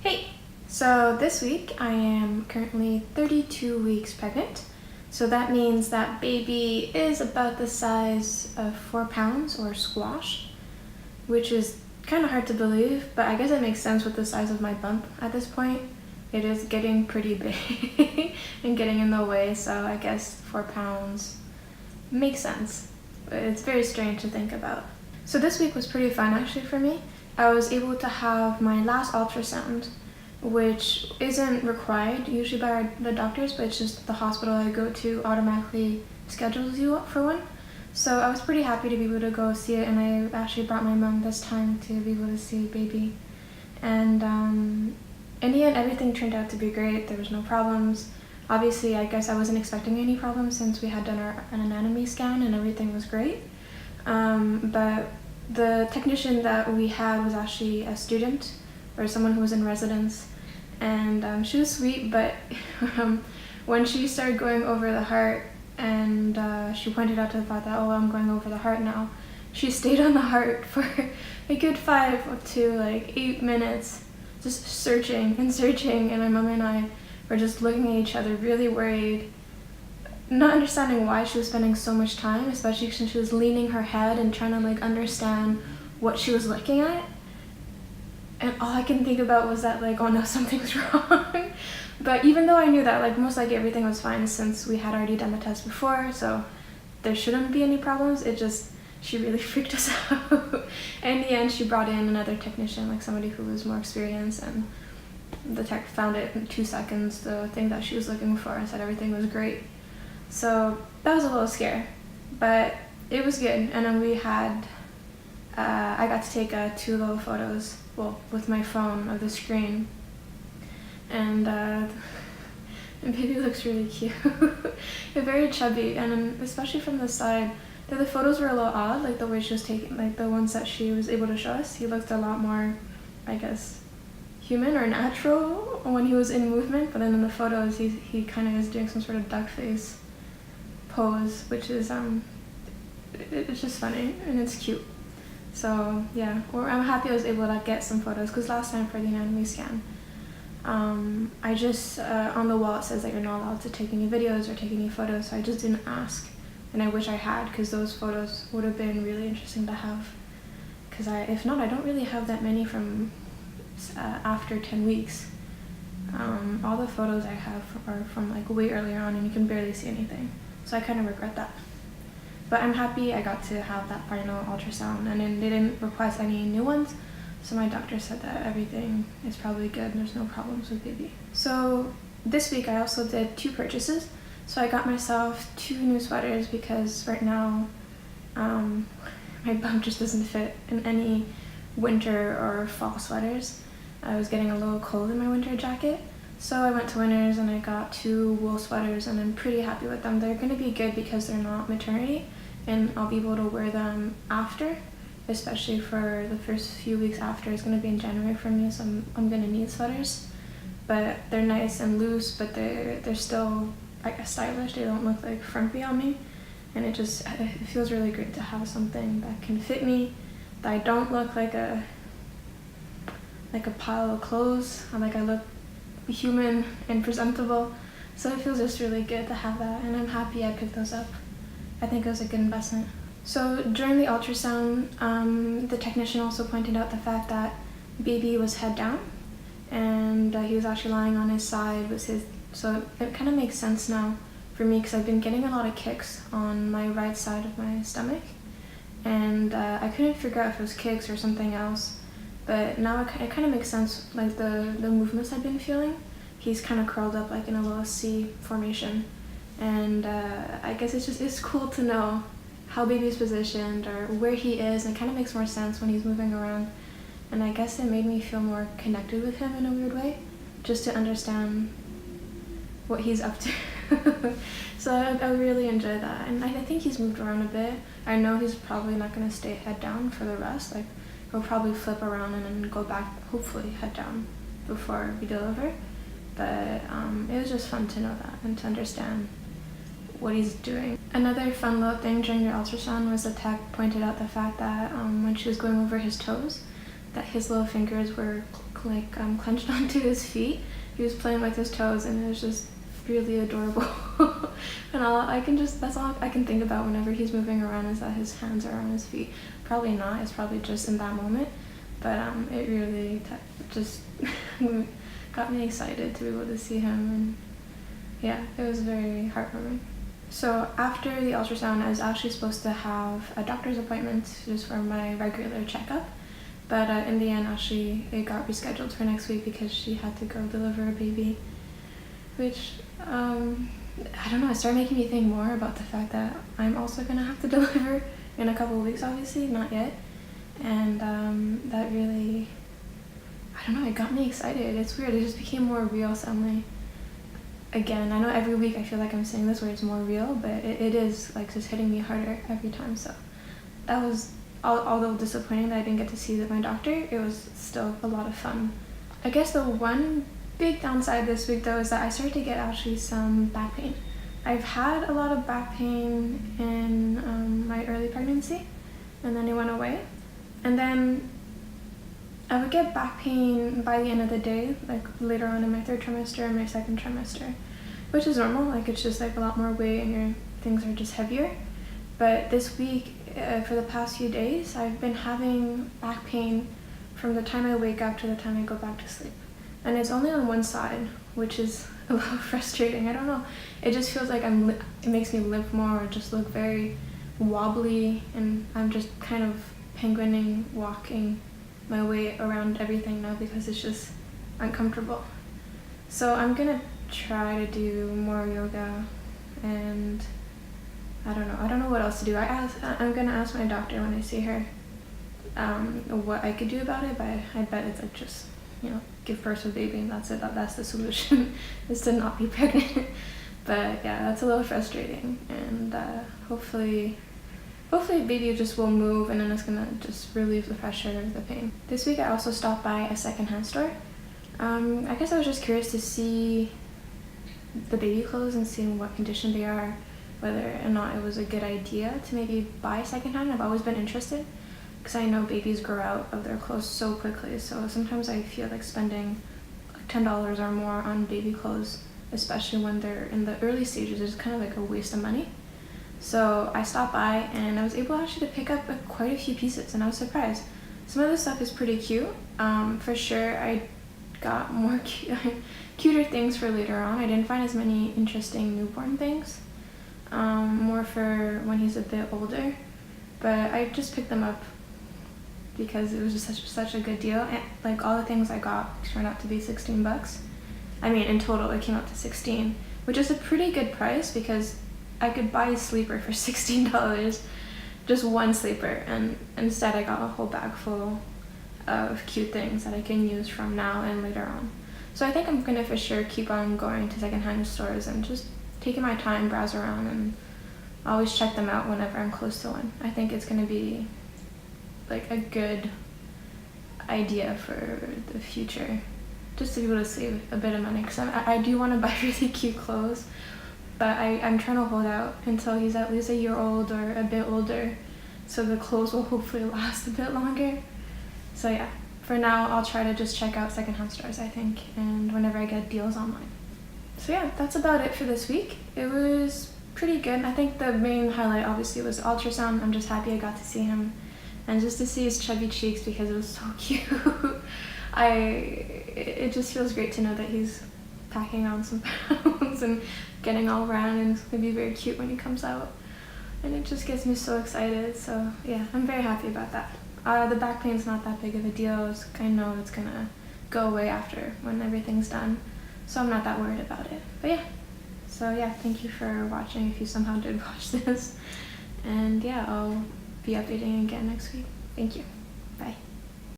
Hey! So this week I am currently 32 weeks pregnant. So that means that baby is about the size of 4 pounds or squash, which is kind of hard to believe, but I guess it makes sense with the size of my bump at this point. It is getting pretty big and getting in the way, so I guess 4 pounds makes sense. But it's very strange to think about. So this week was pretty fun actually for me. I was able to have my last ultrasound, which isn't required usually by the doctors, but it's just the hospital I go to automatically schedules you up for one. So I was pretty happy to be able to go see it, and I actually brought my mom this time to be able to see baby. And in the end, everything turned out to be great. There was no problems. Obviously, I guess I wasn't expecting any problems since we had done an anatomy scan and everything was great. But the technician that we had was actually a student or someone who was in residence, and she was sweet, but when she started going over the heart and she pointed out to the fact that, oh, I'm going over the heart now, she stayed on the heart for a good 5 to 8 minutes just searching and searching, and my mom and I were just looking at each other really worried, not understanding why she was spending so much time, especially since she was leaning her head and trying to understand what she was looking at. And all I can think about was that oh no, something's wrong. But even though I knew that most likely everything was fine since we had already done the test before, so there shouldn't be any problems, it just, she really freaked us out. In the end, she brought in another technician, somebody who was more experienced, and the tech found it in 2 seconds, the thing that she was looking for, and said everything was great. So that was a little scary, but it was good. And then we had, I got to take 2 little photos, with my phone of the screen, and baby looks really cute. They're very chubby, and especially from the side, the photos were a little odd, the way she was taking, the ones that she was able to show us. He looked a lot more, I guess, human or natural when he was in movement, but then in the photos he kind of is doing some sort of duck face pose, which is it's just funny and it's cute. So yeah, I'm happy I was able to get some photos, because last time for the anatomy scan, I just on the wall it says that you're not allowed to take any videos or take any photos, so I just didn't ask, and I wish I had, because those photos would have been really interesting to have, because if not, I don't really have that many from after 10 weeks. All the photos I have are from way earlier on, and you can barely see anything, so I kind of regret that. But I'm happy I got to have that final ultrasound, and then they didn't request any new ones, so my doctor said that everything is probably good and there's no problems with baby. So this week I also did 2 purchases. So I got myself 2 new sweaters, because right now my bum just doesn't fit in any winter or fall sweaters. I was getting a little cold in my winter jacket, so I went to Winners and I got 2 wool sweaters, and I'm pretty happy with them. They're going to be good because they're not maternity, and I'll be able to wear them after, especially for the first few weeks after. It's going to be in January for me, so I'm going to need sweaters. But they're nice and loose, but they're still, I guess, stylish. They don't look frumpy on me, and it feels really great to have something that can fit me, that I don't look like a pile of clothes, or I look human and presentable. So it feels just really good to have that, and I'm happy I picked those up. I think it was a good investment. So during the ultrasound, the technician also pointed out the fact that baby was head down, and he was actually lying on his side with his, so it kind of makes sense now for me, because I've been getting a lot of kicks on my right side of my stomach, and I couldn't figure out if it was kicks or something else. But now it kind of makes sense, the movements I've been feeling. He's kind of curled up in a little C formation, and I guess it's cool to know how baby's positioned or where he is, and it kind of makes more sense when he's moving around. And I guess it made me feel more connected with him in a weird way, just to understand what he's up to. So I really enjoy that, and I think he's moved around a bit. I know he's probably not going to stay head down for the rest. He'll probably flip around and then go back, hopefully head down, before we deliver. But it was just fun to know that and to understand what he's doing. Another fun little thing during the ultrasound was the tech pointed out the fact that when she was going over his toes, that his little fingers were like clenched onto his feet. He was playing with his toes, and it was just really adorable. And that's all I can think about whenever he's moving around, is that his hands are on his feet. Probably not, it's probably just in that moment, but it really just got me excited to be able to see him, and yeah, it was very heartwarming. So after the ultrasound, I was actually supposed to have a doctor's appointment just for my regular checkup, but in the end, actually, it got rescheduled for next week because she had to go deliver a baby, which, I don't know, it started making me think more about the fact that I'm also gonna have to deliver in a couple of weeks, obviously, not yet, and that really, I don't know, it got me excited. It's weird, it just became more real suddenly. Again, I know every week I feel like I'm saying this where it's more real, but it is like just hitting me harder every time. So that was, although disappointing that I didn't get to see my doctor, it was still a lot of fun. I guess the one big downside this week though is that I started to get actually some back pain. I've had a lot of back pain in my early pregnancy, and then it went away. And then I would get back pain by the end of the day, like later on in my 3rd trimester and my 2nd trimester, which is normal, like it's just like a lot more weight and your things are just heavier. But this week, for the past few days, I've been having back pain from the time I wake up to the time I go back to sleep. And it's only on one side, which is a little frustrating. I don't know, it just feels like it makes me limp more, or just look very wobbly, and I'm just kind of penguining, walking my way around everything now because it's just uncomfortable. So I'm gonna try to do more yoga, and I don't know what else to do. I'm gonna ask my doctor when I see her what I could do about it, but I bet it's like just, give birth to a baby and that's it. That's the solution, is to not be pregnant. But yeah, that's a little frustrating, and hopefully baby just will move, and then it's gonna just relieve the pressure of the pain. This week I also stopped by a secondhand store. I guess I was just curious to see the baby clothes and seeing what condition they are, whether or not it was a good idea to maybe buy secondhand. I've always been interested because I know babies grow out of their clothes so quickly, so sometimes I feel like spending like $10 or more on baby clothes, especially when they're in the early stages, is kind of like a waste of money. So I stopped by and I was able actually to pick up quite a few pieces, and I was surprised. Some of the stuff is pretty cute. For sure, I got more cuter things for later on. I didn't find as many interesting newborn things, more for when he's a bit older. But I just picked them up because it was just such a good deal. And like all the things I got turned out to be $16. I mean, in total it came out to 16, which is a pretty good price because I could buy a sleeper for $16, just one sleeper, and instead I got a whole bag full of cute things that I can use from now and later on. So I think I'm gonna for sure keep on going to secondhand stores and just taking my time, browse around, and always check them out whenever I'm close to one. I think it's gonna be like a good idea for the future, just to be able to save a bit of money, because I do want to buy really cute clothes, but I'm trying to hold out until he's at least a year old or a bit older, so the clothes will hopefully last a bit longer. So yeah, for now I'll try to just check out secondhand stores, I think, and whenever I get deals online. So yeah, that's about it for this week. It was pretty good. I think the main highlight obviously was the ultrasound. I'm just happy I got to see him, and just to see his chubby cheeks because it was so cute. It just feels great to know that he's packing on some pounds and getting all around, and it's gonna be very cute when he comes out, and it just gets me so excited. So yeah, I'm very happy about that. The back pain's not that big of a deal. I know it's gonna go away after when everything's done, so I'm not that worried about it. But yeah, so yeah, thank you for watching if you somehow did watch this, and yeah, I'll be updating again next week. Thank you. Bye.